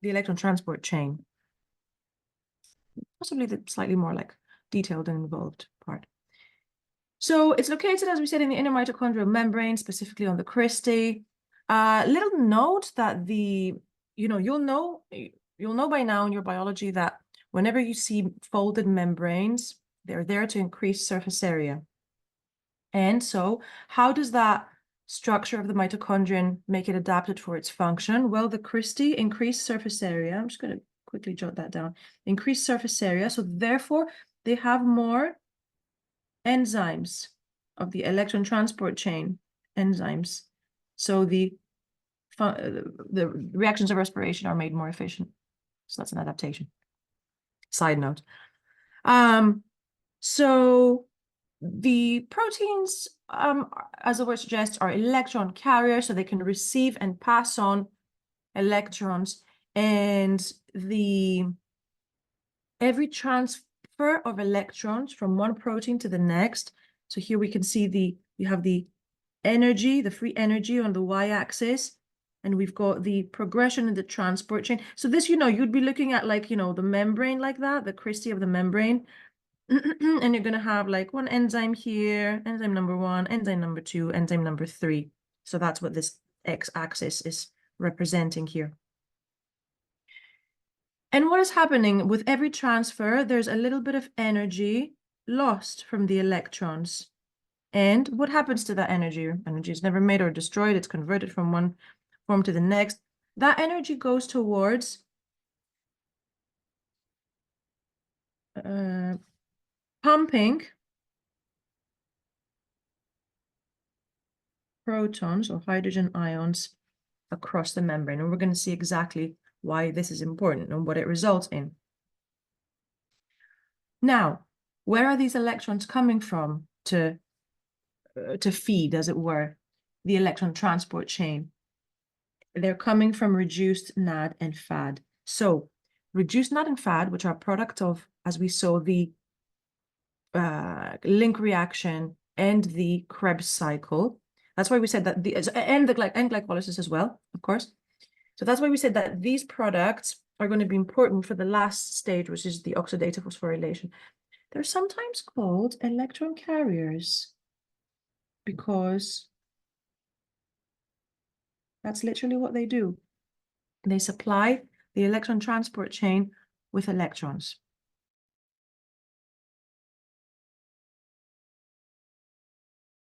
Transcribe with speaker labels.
Speaker 1: the electron transport chain. Possibly the slightly more like detailed and involved part. So it's located, as we said, in the inner mitochondrial membrane, specifically on the cristae. Little note that you'll know by now in your biology that whenever you see folded membranes, they're there to increase surface area. And so how does that structure of the mitochondrion make it adapted for its function? Well, the cristae increase surface area. I'm just going to quickly jot that down. Increase surface area. So therefore, they have more enzymes of the electron transport chain enzymes. So the reactions of respiration are made more efficient. So that's an adaptation. Side note. So the proteins, as the word suggests, are electron carriers, so they can receive and pass on electrons. And every transfer of electrons from one protein to the next. So here we can see you have the energy, the free energy on the y-axis, and we've got the progression in the transport chain. So this, you'd be looking at like, the membrane like that, the cristae of the membrane. And you're going to have like one enzyme here, enzyme number 1, enzyme number 2, enzyme number 3. So that's what this x-axis is representing here. And what is happening with every transfer, there's a little bit of energy lost from the electrons. And what happens to that energy? Energy is never made or destroyed. It's converted from one form to the next. That energy goes towards pumping protons or hydrogen ions across the membrane. And we're going to see exactly why this is important and what it results in. Now, where are these electrons coming from to feed, as it were, the electron transport chain? They're coming from reduced NAD and FAD. So reduced NAD and FAD, which are a product of, as we saw, the link reaction and the Krebs cycle. That's why we said that and glycolysis as well, of course. So that's why we said that these products are going to be important for the last stage, which is the oxidative phosphorylation. They're sometimes called electron carriers because that's literally what they do. They supply the electron transport chain with electrons.